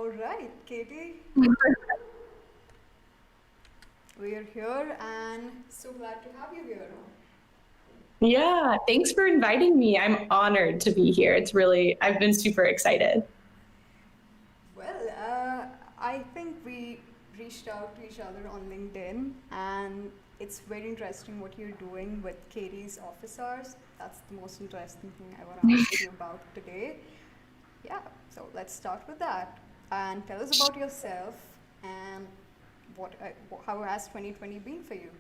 All right, Katie, we're here and so glad to have you here. Yeah, thanks for inviting me. I'm honored to be here. I've been super excited. Well, I think we reached out to each other on LinkedIn, and it's very interesting what you're doing with Katie's office hours. That's the most interesting thing I want to ask you about today. Yeah, so let's start with that. And tell us about yourself and how has 2020 been for you?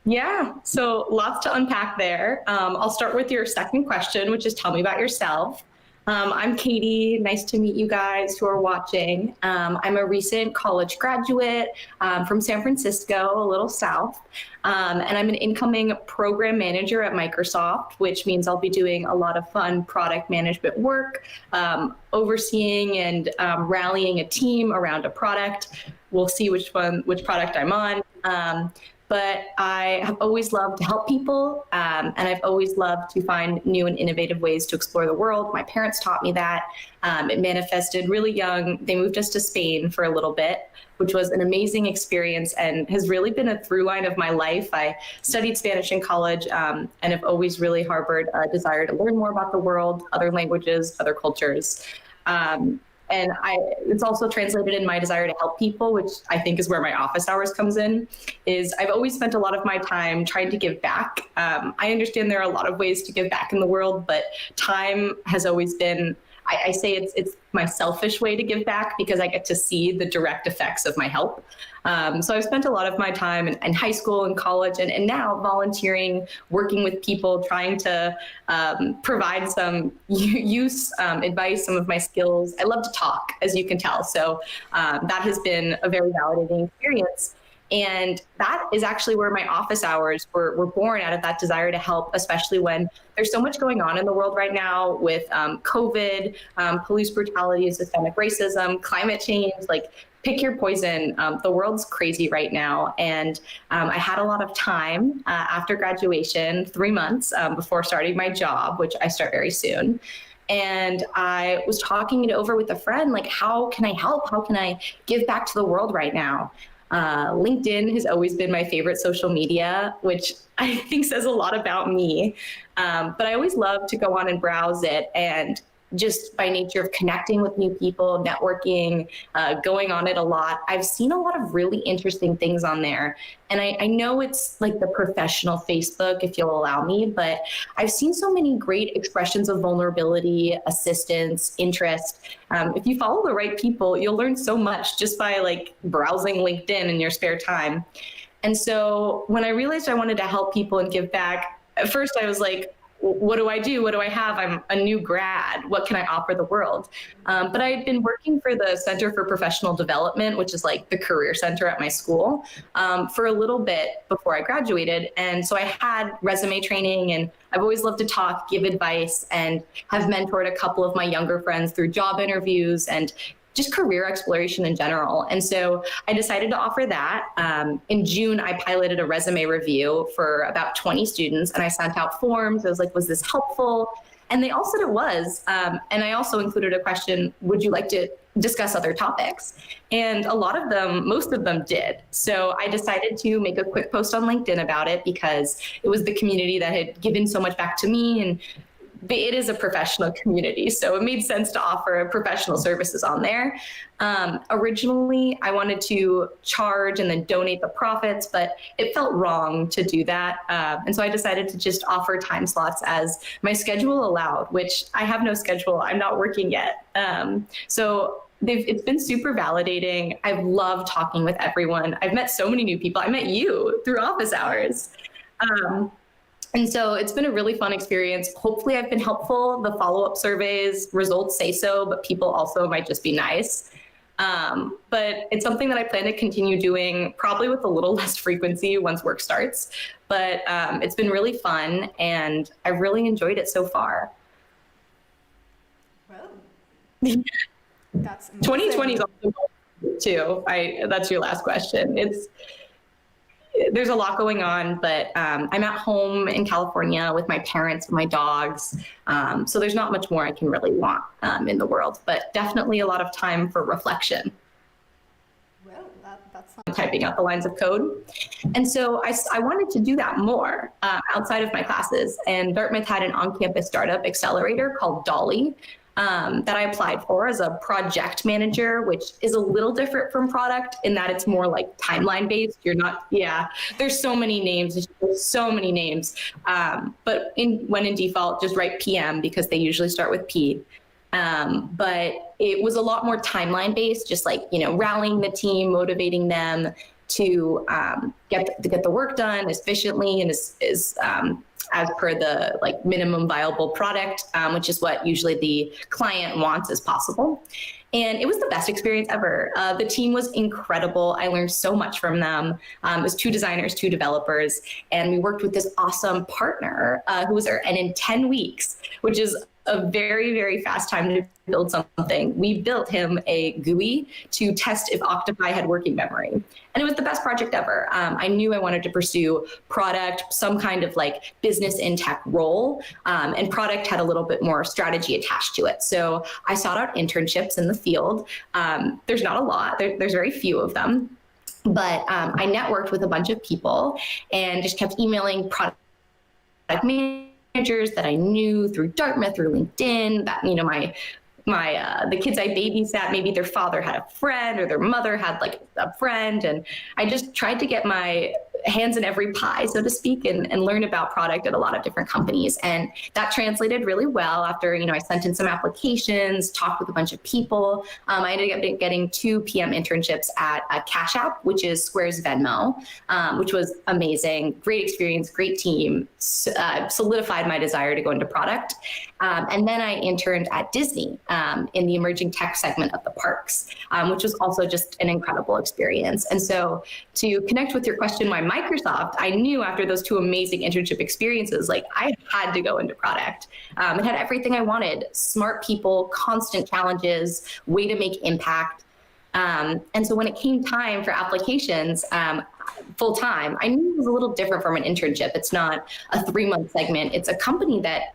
Yeah, so lots to unpack there. I'll start with your second question, which is tell me about yourself. I'm Katie. Nice to meet you guys who are watching. I'm a recent college graduate from San Francisco, a little south, and I'm an incoming program manager at Microsoft, which means I'll be doing a lot of fun product management work, overseeing and rallying a team around a product. We'll see which product I'm on. But I have always loved to help people, and I've always loved to find new and innovative ways to explore the world. My parents taught me that. It manifested really young. They moved us to Spain for a little bit, which was an amazing experience and has really been a through line of my life. I studied Spanish in college and have always really harbored a desire to learn more about the world, other languages, other cultures. Um, it's also translated in my desire to help people, which I think is where my office hours comes in, is I've always spent a lot of my time trying to give back. I understand there are a lot of ways to give back in the world, but time has always been, I say it's my selfish way to give back because I get to see the direct effects of my help. So I've spent a lot of my time in high school and college and now volunteering, working with people, trying to provide some use, advice, some of my skills. I love to talk, as you can tell. So that has been a very validating experience. And that is actually where my office hours were born, out of that desire to help, especially when there's so much going on in the world right now with COVID, police brutality, systemic racism, climate change, like pick your poison. The world's crazy right now. And I had a lot of time after graduation, 3 months before starting my job, which I start very soon. And I was talking it over with a friend, like, how can I help? How can I give back to the world right now? LinkedIn has always been my favorite social media, which I think says a lot about me. But I always love to go on and browse it. And just by nature of connecting with new people, networking, going on it a lot, I've seen a lot of really interesting things on there. And I know it's like the professional Facebook, if you'll allow me, but I've seen so many great expressions of vulnerability, assistance, interest. If you follow the right people, you'll learn so much just by like browsing LinkedIn in your spare time. And so when I realized I wanted to help people and give back, at first I was like, what do I do? What do I have? I'm a new grad. What can I offer the world? But I had been working for the Center for Professional Development, which is like the career center at my school, for a little bit before I graduated. And so I had resume training, and I've always loved to talk, give advice, and have mentored a couple of my younger friends through job interviews and just career exploration in general. And so I decided to offer that. In June, I piloted a resume review for about 20 students, and I sent out forms. I was like, was this helpful? And they all said it was. And I also included a question, would you like to discuss other topics? And a lot of them, most of them did. So I decided to make a quick post on LinkedIn about it because it was the community that had given so much back to me, and it is a professional community, so it made sense to offer professional services on there. Originally, I wanted to charge and then donate the profits, but it felt wrong to do that. And so I decided to just offer time slots as my schedule allowed, which I have no schedule. I'm not working yet. So it's been super validating. I've loved talking with everyone. I've met so many new people. I met you through office hours. And so it's been a really fun experience. Hopefully I've been helpful. The follow-up surveys results say so, but people also might just be nice. But it's something that I plan to continue doing, probably with a little less frequency once work starts. But it's been really fun, and I've really enjoyed it so far. Well, that's 2020 is amazing. also too. That's your last question. there's a lot going on, but I'm at home in California with my parents and my dogs. So there's not much more I can really want in the world, but definitely a lot of time for reflection. Well, that sounds... Typing out the lines of code. And so I wanted to do that more outside of my classes. And Dartmouth had an on-campus startup accelerator called Dolly that I applied for as a project manager, which is a little different from product in that it's more like timeline based. You're not, there's so many names, but when in default, just write PM because they usually start with P. But it was a lot more timeline based, just like, rallying the team, motivating them to get the work done efficiently and as per the like minimum viable product, which is what usually the client wants as possible. And it was the best experience ever. The team was incredible. I learned so much from them. It was 2 designers, 2 developers, and we worked with this awesome partner who was there. And in 10 weeks, which is a very, very fast time to build something, we built him a GUI to test if Octopi had working memory. And it was the best project ever. I knew I wanted to pursue product, some kind of like business in tech role, and product had a little bit more strategy attached to it. So I sought out internships in the field. There's not a lot, there's very few of them, but I networked with a bunch of people and just kept emailing product managers that I knew through Dartmouth, through LinkedIn, that, the kids I babysat, maybe their father had a friend or their mother had like a friend. And I just tried to get my hands in every pie, so to speak, and learn about product at a lot of different companies. And that translated really well after, I sent in some applications, talked with a bunch of people. I ended up getting 2 PM internships at Cash App, which is Square's Venmo, which was amazing. Great experience, great team, solidified my desire to go into product. And then I interned at Disney in the emerging tech segment of the parks, which was also just an incredible experience. And so to connect with your question, why Microsoft, I knew after those 2 amazing internship experiences, like I had to go into product. It had everything I wanted: smart people, constant challenges, way to make impact. And so when it came time for applications, full time, I knew it was a little different from an internship. It's not a 3-month segment. It's a company that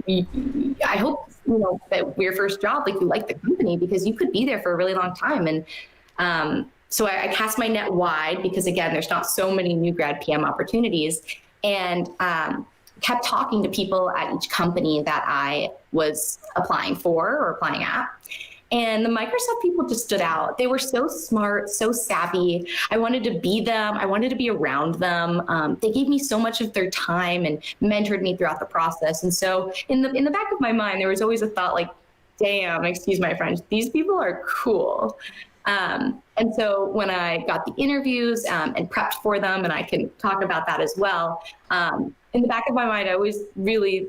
I hope, that your first job, like you like the company because you could be there for a really long time. And so I cast my net wide because, again, there's not so many new grad PM opportunities, and kept talking to people at each company that I was applying for or applying at. And the Microsoft people just stood out. They were so smart, so savvy. I wanted to be them. I wanted to be around them. They gave me so much of their time and mentored me throughout the process. And so in the back of my mind, there was always a thought like, damn, excuse my French, these people are cool. And so when I got the interviews and prepped for them, and I can talk about that as well, in the back of my mind, I always really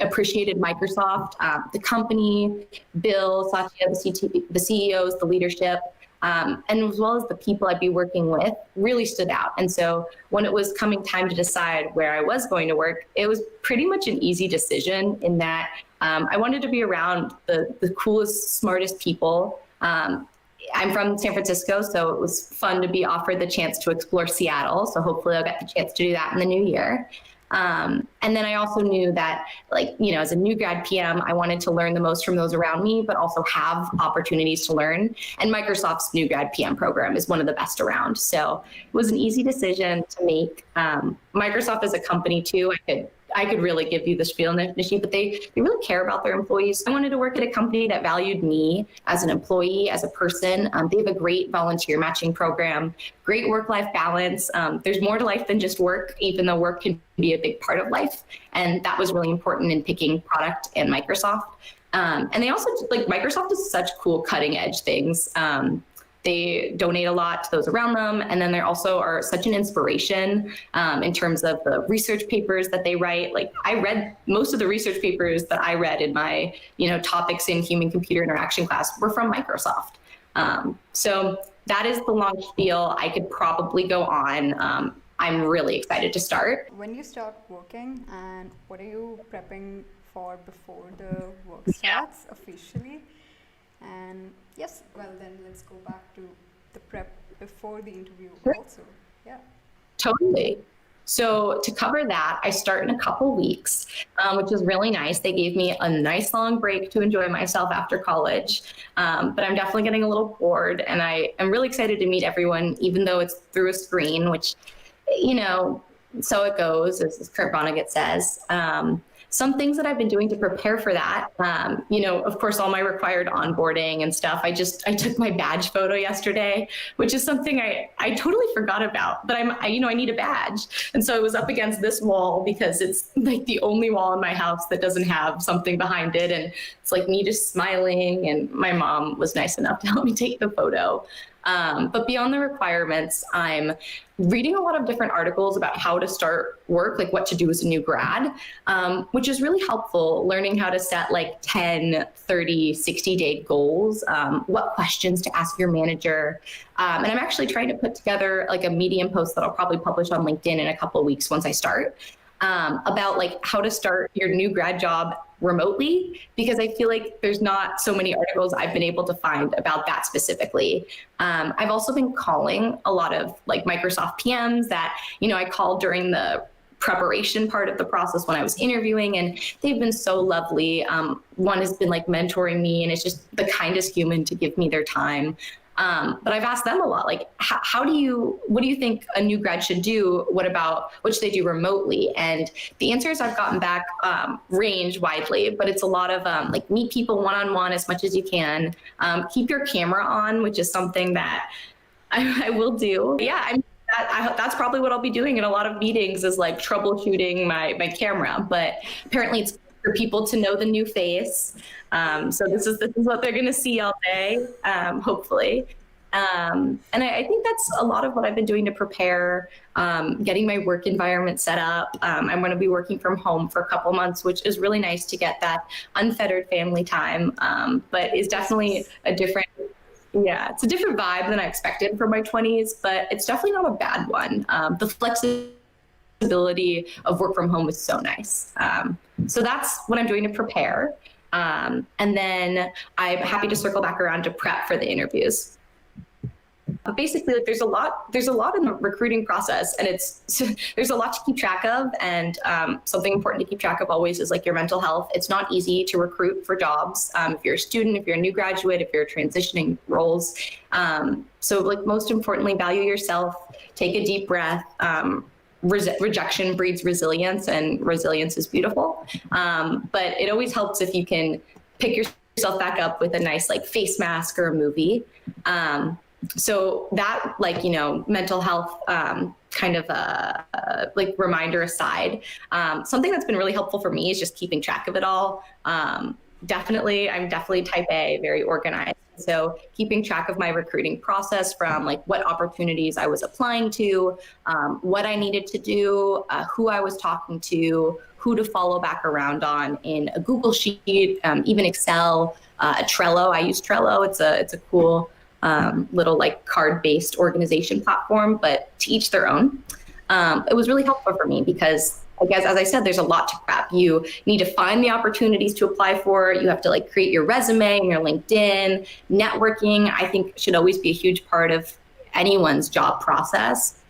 appreciated Microsoft, the company, Bill, Satya, the CEOs, the leadership, and as well as the people I'd be working with really stood out. And so when it was coming time to decide where I was going to work, it was pretty much an easy decision in that I wanted to be around the coolest, smartest people. I'm from San Francisco, so it was fun to be offered the chance to explore Seattle. So hopefully I'll get the chance to do that in the new year. And then I also knew that, as a new grad PM, I wanted to learn the most from those around me, but also have opportunities to learn. And Microsoft's new grad PM program is one of the best around. So it was an easy decision to make. Microsoft as a company too, I could really give you the spiel, Nishi, but they really care about their employees. I wanted to work at a company that valued me as an employee, as a person. They have a great volunteer matching program, great work-life balance. There's more to life than just work, even though work can be a big part of life. And that was really important in picking product and Microsoft. And they also, Microsoft does such cool cutting edge things. They donate a lot to those around them. And then they also are such an inspiration in terms of the research papers that they write. I read most of the research papers that I read in my, topics in human-computer interaction class were from Microsoft. So that is the long spiel. I could probably go on. I'm really excited to start. When you start working, and what are you prepping for before the work starts officially? And yes, well then let's go back to the prep before the interview also. Yeah. Totally. So to cover that, I start in a couple weeks, which is really nice. They gave me a nice long break to enjoy myself after college, but I'm definitely getting a little bored, and I am really excited to meet everyone, even though it's through a screen, which, you know, so it goes, as Kurt Vonnegut says. Some things that I've been doing to prepare for that, of course, all my required onboarding and stuff. I took my badge photo yesterday, which is something I totally forgot about, but I need a badge. And so I was up against this wall because it's like the only wall in my house that doesn't have something behind it. And it's like me just smiling, and my mom was nice enough to help me take the photo. But beyond the requirements, I'm reading a lot of different articles about how to start work, like what to do as a new grad, which is really helpful, learning how to set like 10, 30, 60-day goals, what questions to ask your manager. And I'm actually trying to put together like a Medium post that I'll probably publish on LinkedIn in a couple of weeks once I start, about like how to start your new grad job remotely, because I feel like there's not so many articles I've been able to find about that specifically. I've also been calling a lot of like Microsoft PMs that, I called during the preparation part of the process when I was interviewing, and they've been so lovely. One has been like mentoring me, and it's just the kindest human to give me their time. But I've asked them a lot, like, what do you think a new grad should do? What should they do remotely? And the answers I've gotten back range widely, but it's a lot of like meet people one-on-one as much as you can. Keep your camera on, which is something that I will do. Yeah, that's probably what I'll be doing in a lot of meetings, is like troubleshooting my camera. But apparently it's for people to know the new face. So this is what they're going to see all day, hopefully. And I think that's a lot of what I've been doing to prepare, getting my work environment set up. I'm going to be working from home for a couple months, which is really nice to get that unfettered family time, but is definitely it's a different vibe than I expected for my 20s, but it's definitely not a bad one. The flexibility of work from home is so nice. So that's what I'm doing to prepare. And then I'm happy to circle back around to prep for the interviews. But basically, like, there's a lot in the recruiting process, and there's a lot to keep track of. And something important to keep track of always is like your mental health. It's not easy to recruit for jobs. If you're a student, if you're a new graduate, if you're transitioning roles. So like most importantly, value yourself, take a deep breath. Rejection breeds resilience, and resilience is beautiful. But it always helps if you can pick yourself back up with a nice like face mask or a movie. So that, like, mental health kind of like reminder aside, something that's been really helpful for me is just keeping track of it all. I'm definitely type A, very organized. So keeping track of my recruiting process, from like what opportunities I was applying to, what I needed to do, who I was talking to, who to follow back around on in a Google Sheet, even Excel, Trello. I use Trello. It's a cool little like card-based organization platform, but to each their own. It was really helpful for me because, I guess, as I said, there's a lot to prep. You need to find the opportunities to apply for. You have to like create your resume and your LinkedIn. Networking, I think, should always be a huge part of anyone's job process,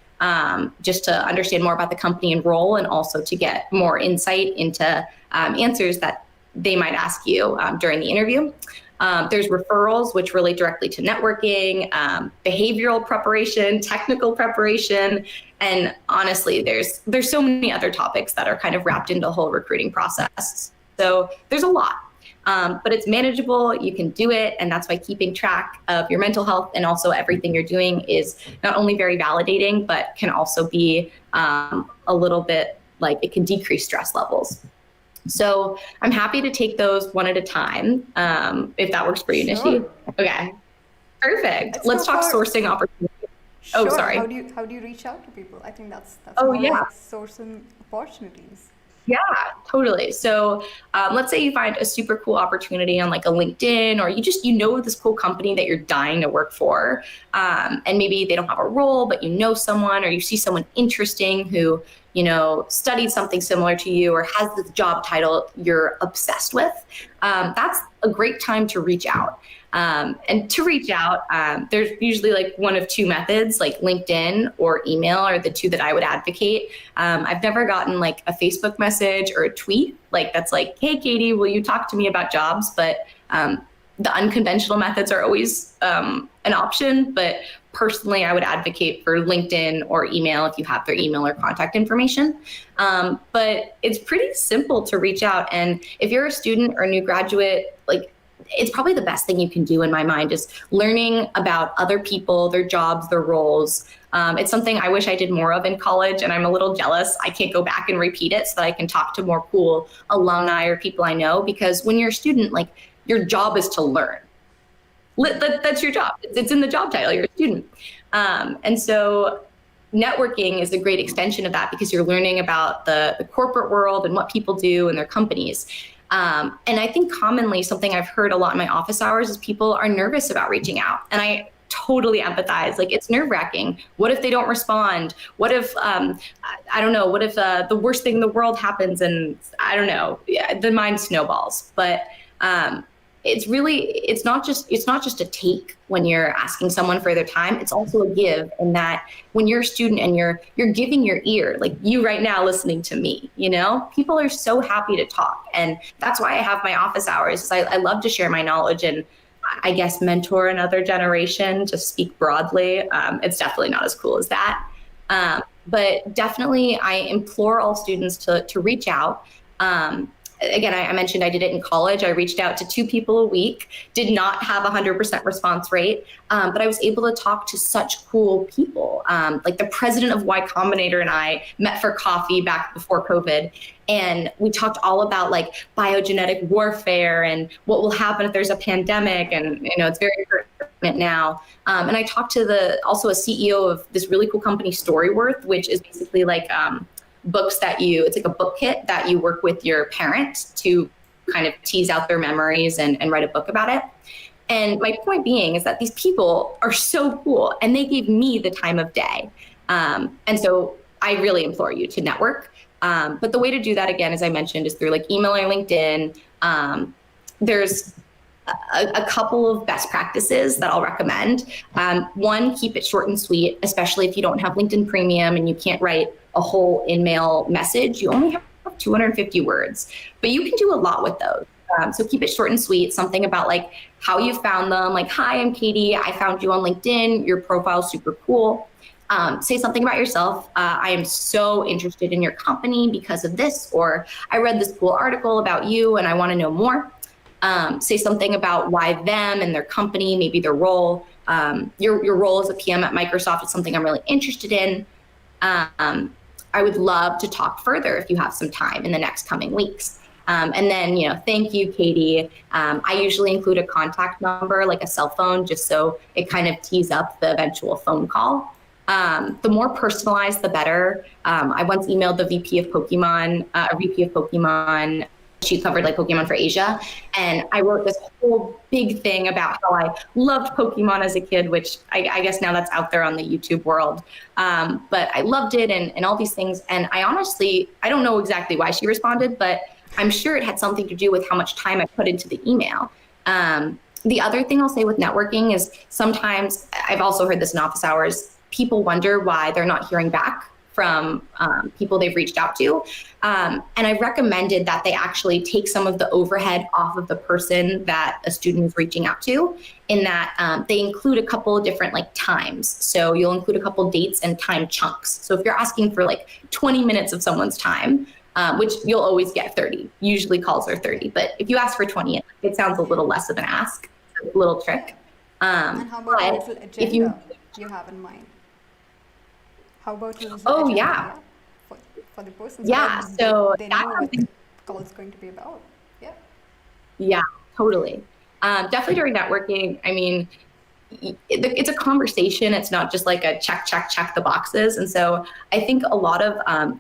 just to understand more about the company and role, and also to get more insight into answers that they might ask you during the interview. There's referrals, which relate directly to networking, behavioral preparation, technical preparation, and honestly, there's so many other topics that are kind of wrapped into the whole recruiting process. So there's a lot, but it's manageable. You can do it, and that's why keeping track of your mental health and also everything you're doing is not only very validating, but can also be a little bit like it can decrease stress levels. So I'm happy to take those one at a time, if that works for you, Nishi. Okay, perfect. Let's talk sourcing opportunities. Sure. Oh, sorry. How do you reach out to people? I think that's Oh, more yeah. like sourcing opportunities. Yeah, totally. So let's say you find a super cool opportunity on like a LinkedIn, or you know this cool company that you're dying to work for, and maybe they don't have a role, but you know someone, or you see someone interesting who studied something similar to you or has the job title you're obsessed with. That's a great time to reach out. And to reach out, there's usually like one of two methods, like LinkedIn or email are the two that I would advocate. I've never gotten like a Facebook message or a tweet like that's like, hey, Katie, will you talk to me about jobs? But the unconventional methods are always an option. But personally, I would advocate for LinkedIn or email if you have their email or contact information. But it's pretty simple to reach out. And if you're a student or a new graduate, like, it's probably the best thing you can do in my mind is learning about other people, their jobs, their roles. It's something I wish I did more of in college, and I'm a little jealous. I can't go back and repeat it so that I can talk to more cool alumni or people I know, because when you're a student, like, your job is to learn. That's your job. It's in the job title, you're a student. And so networking is a great extension of that because you're learning about the corporate world and what people do and their companies. And I think commonly something I've heard a lot in my office hours is people are nervous about reaching out. And I totally empathize. Like, it's nerve-wracking. What if they don't respond? What if, I don't know, what if the worst thing in the world happens and I don't know, the mind snowballs. But it's not just a take when you're asking someone for their time. It's also a give, in that when you're a student and you're giving your ear, like you right now listening to me, people are so happy to talk. And that's why I have my office hours, is I love to share my knowledge and I guess mentor another generation, to speak broadly. It's definitely not as cool as that. But definitely I implore all students to reach out. Again, I mentioned I did it in college. I reached out to 2 people a week, did not have 100% response rate, but I was able to talk to such cool people. Like the president of Y Combinator and I met for coffee back before COVID. And we talked all about like biogenetic warfare and what will happen if there's a pandemic. And, it's very pertinent now. And I talked to also a CEO of this really cool company, Storyworth, which is basically like, books it's like a book kit that you work with your parent to kind of tease out their memories and write a book about it. And my point being is that these people are so cool and they gave me the time of day. And so I really implore you to network. But the way to do that, again, as I mentioned, is through like email or LinkedIn. There's a couple of best practices that I'll recommend. One, keep it short and sweet, especially if you don't have LinkedIn Premium and you can't write a whole in-mail message. You only have 250 words, but you can do a lot with those. So keep it short and sweet. Something about like how you found them, like, hi, I'm Katie. I found you on LinkedIn. Your profile's super cool. Say something about yourself. I am so interested in your company because of this, or I read this cool article about you and I want to know more. Say something about why them and their company, maybe their role. Your role as a PM at Microsoft is something I'm really interested in. I would love to talk further if you have some time in the next coming weeks. And then, thank you, Katie. I usually include a contact number, like a cell phone, just so it kind of tees up the eventual phone call. The more personalized, the better. I once emailed the VP of Pokemon. She covered like Pokemon for Asia. And I wrote this whole big thing about how I loved Pokemon as a kid, which I guess now that's out there on the YouTube world. But I loved it and all these things. And I don't know exactly why she responded, but I'm sure it had something to do with how much time I put into the email. The other thing I'll say with networking is sometimes, I've also heard this in office hours, people wonder why they're not hearing back from people they've reached out to. And I recommended that they actually take some of the overhead off of the person that a student is reaching out to, in that they include a couple of different like times. So you'll include a couple dates and time chunks. So if you're asking for like 20 minutes of someone's time, which you'll always get 30, usually calls are 30. But if you ask for 20, it sounds a little less of an ask, a little trick. And how about a little agenda you have in mind? How about your Oh, agenda, yeah. For the person? Yeah, so they that's know what something. the call is going to be about. Yeah. Yeah, totally. Definitely during networking, I mean, it's a conversation. It's not just like a check the boxes. And so I think a lot of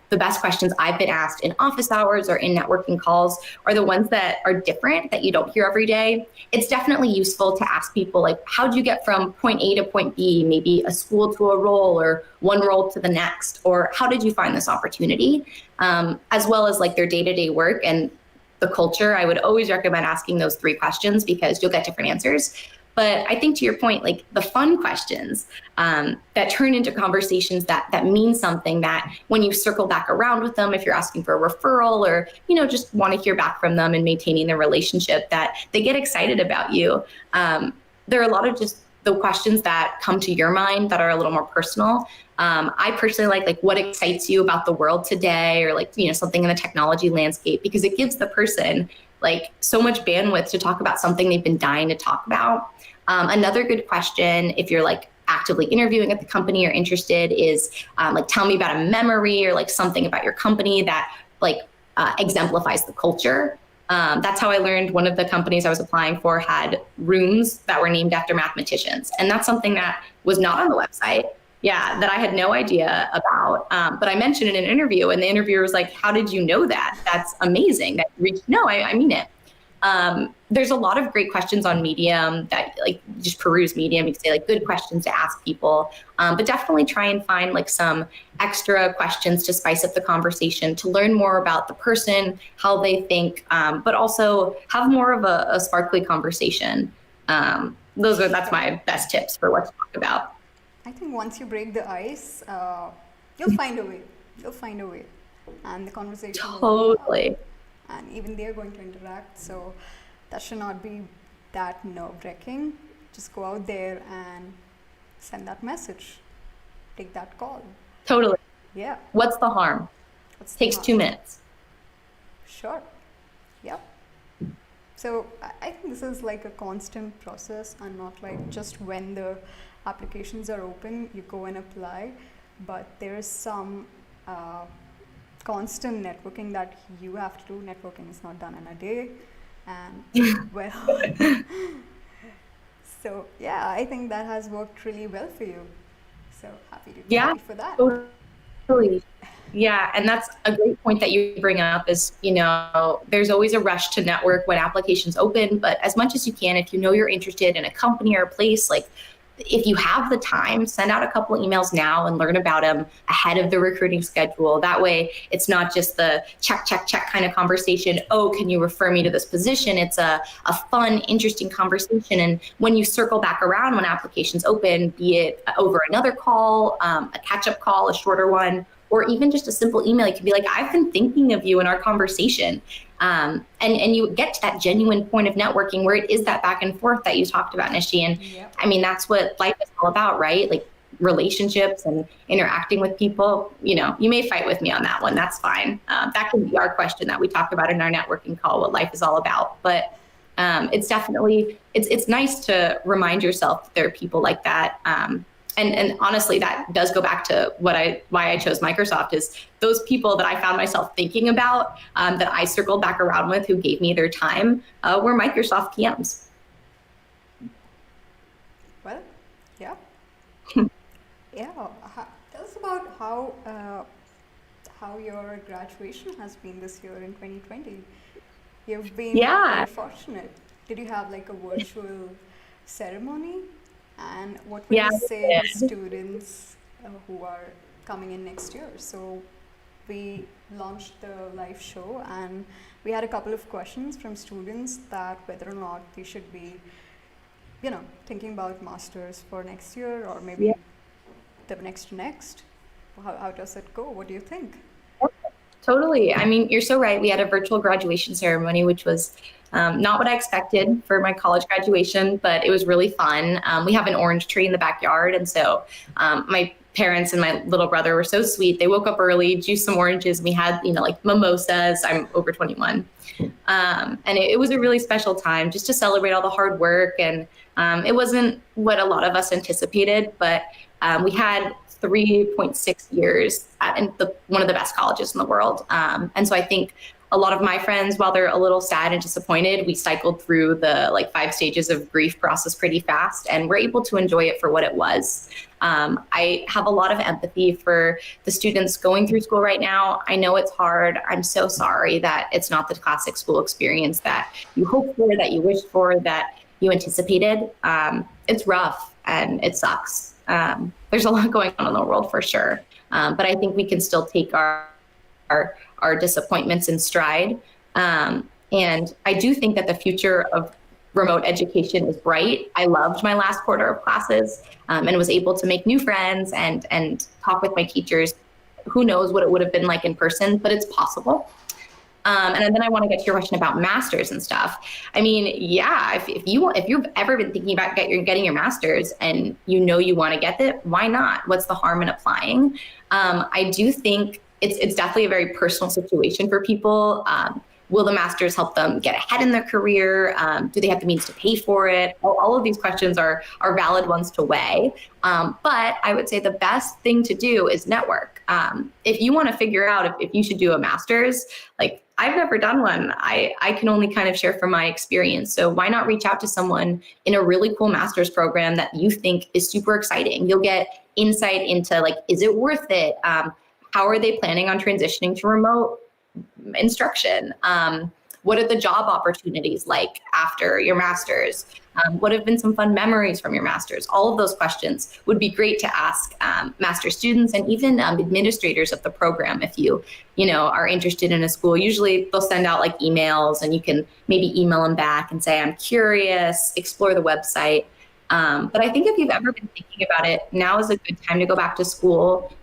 the best questions I've been asked in office hours or in networking calls are the ones that are different, that you don't hear every day. It's definitely useful to ask people like, how'd you get from point A to point B, maybe a school to a role or one role to the next, or how did you find this opportunity? As well as like their day-to-day work and the culture. I would always recommend asking those 3 questions because you'll get different answers. But I think to your point, like the fun questions that turn into conversations that mean something, that when you circle back around with them, if you're asking for a referral or, just want to hear back from them and maintaining the relationship, that they get excited about you. There are a lot of just the questions that come to your mind that are a little more personal. I personally like what excites you about the world today, or something in the technology landscape, because it gives the person like so much bandwidth to talk about something they've been dying to talk about. Another good question, if you're actively interviewing at the company or interested, is tell me about a memory or something about your company that exemplifies the culture. That's how I learned one of the companies I was applying for had rooms that were named after mathematicians. And that's something that was not on the website. Yeah, that I had no idea about. But I mentioned in an interview, and the interviewer was like, how did you know that? That's amazing that you reached. No, I mean it. There's a lot of great questions on Medium that just peruse Medium. You can say good questions to ask people, but definitely try and find some extra questions to spice up the conversation, to learn more about the person, how they think, but also have more of a sparkly conversation. That's my best tips for what to talk about. I think once you break the ice, you'll find a way. And the conversation totally. And even they're going to interact, so that should not be that nerve-wracking. Just go out there and send that message, take that call. Totally. Yeah. What's the harm? Takes 2 minutes. Sure. Yep. So I think this is a constant process, and not just when the applications are open you go and apply, but there is some constant networking that you have to do. Networking is not done in a day, and well, so yeah, I think that has worked really well for you. So happy for that. Totally. Yeah, and that's a great point that you bring up is, there's always a rush to network when applications open, but as much as you can, if you're interested in a company or a place, if you have the time, send out a couple emails now and learn about them ahead of the recruiting schedule. That way, it's not just the check kind of conversation. Oh, can you refer me to this position? It's a fun, interesting conversation. And when you circle back around when applications open, be it over another call, a catch-up call, a shorter one, or even just a simple email, you can be like, I've been thinking of you in our conversation. And you get to that genuine point of networking where it is that back and forth that you talked about, Nishi. And yep. I mean, that's what life is all about, right? Relationships and interacting with people. You may fight with me on that one. That's fine. That can be our question that we talk about in our networking call, what life is all about. But it's definitely, it's nice to remind yourself that there are people like that. And honestly, that does go back to why I chose Microsoft, is those people that I found myself thinking about, that I circled back around with, who gave me their time, were Microsoft PMs. Well, yeah. Yeah. Tell us about how your graduation has been this year in 2020. You've been very fortunate. Did you have a virtual ceremony? And what would you say to students who are coming in next year? So we launched the live show, and we had a couple of questions from students that whether or not they should be, thinking about masters for next year, or maybe the next. How does it go? What do you think? Totally. I mean, you're so right. We had a virtual graduation ceremony, which was not what I expected for my college graduation, but it was really fun. We have an orange tree in the backyard. And so my parents and my little brother were so sweet. They woke up early, juiced some oranges. We had, mimosas. I'm over 21. And it was a really special time just to celebrate all the hard work. And it wasn't what a lot of us anticipated, but we had 3.6 years at one of the best colleges in the world. And so I think a lot of my friends, while they're a little sad and disappointed, we cycled through the 5 stages of grief process pretty fast, and we're able to enjoy it for what it was. I have a lot of empathy for the students going through school right now. I know it's hard. I'm so sorry that it's not the classic school experience that you hoped for, that you wished for, that you anticipated. It's rough and it sucks. There's a lot going on in the world for sure. But I think we can still take our disappointments in stride. And I do think that the future of remote education is bright. I loved my last quarter of classes, and was able to make new friends and talk with my teachers. Who knows what it would have been like in person, but it's possible. And then I want to get to your question about masters and stuff. I mean, yeah, if you've ever been thinking about getting your masters and you know you want to get it, why not? What's the harm in applying? I do think it's definitely a very personal situation for people. Will the masters help them get ahead in their career? Do they have the means to pay for it? All of these questions are valid ones to weigh. But I would say the best thing to do is network. If you want to figure out if you should do a master's, like I've never done one. I can only kind of share from my experience. So why not reach out to someone in a really cool master's program that you think is super exciting? You'll get insight into like, is it worth it? How are they planning on transitioning to remote instruction? What are the job opportunities like after your master's? What have been some fun memories from your master's? All of those questions would be great to ask master students and even administrators of the program if you are interested in a school. Usually they'll send out like emails and you can maybe email them back and say, I'm curious, explore the website. But I think if you've ever been thinking about it, now is a good time to go back to school.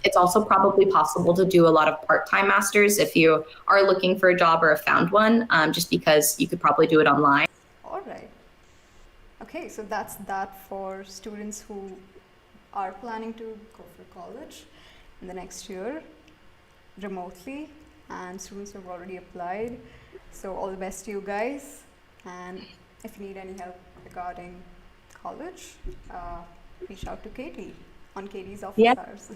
It's also probably possible to do a lot of part-time masters if you are looking for a job or have found one, just because you could probably do it online. All right. Okay, so that's that for students who are planning to go for college in the next year remotely, and students who have already applied. So all the best to you guys. And if you need any help regarding college, reach out to Katie on Katie's office hours.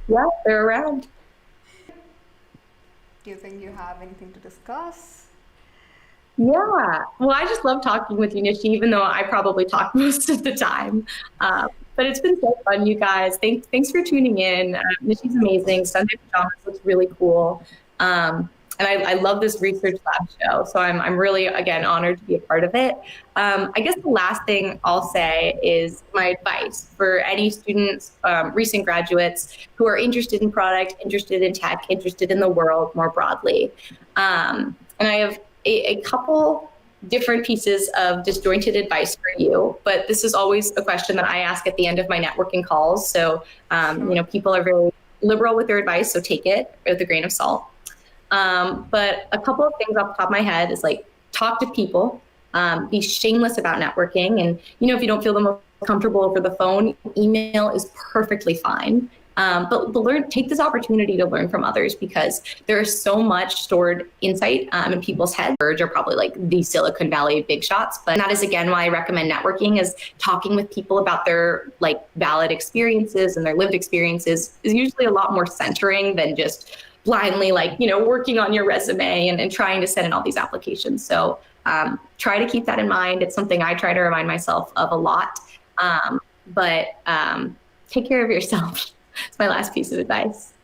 Yeah, they're around. Do you think you have anything to discuss? Yeah, well, I just love talking with you, Nishi, even though I probably talk most of the time. But it's been so fun, you guys. Thanks for tuning in. Nishi's amazing. SundayPyjamas looks really cool. And I love this research lab show. So I'm really, again, honored to be a part of it. I guess the last thing I'll say is my advice for any students, recent graduates who are interested in product, interested in tech, interested in the world more broadly. And I have a couple different pieces of disjointed advice for you, but this is always a question that I ask at the end of my networking calls. So, people are very liberal with their advice, so take it with a grain of salt. But a couple of things off the top of my head is like, talk to people, be shameless about networking. And, if you don't feel the most comfortable over the phone, email is perfectly fine. But take this opportunity to learn from others, because there is so much stored insight in people's heads. Are probably like the Silicon Valley big shots, but that is again why I recommend networking, is talking with people about their like valid experiences and their lived experiences is usually a lot more centering than just blindly working on your resume and trying to send in all these applications. So try to keep that in mind. It's something I try to remind myself of a lot. But take care of yourself. It's my last piece of advice.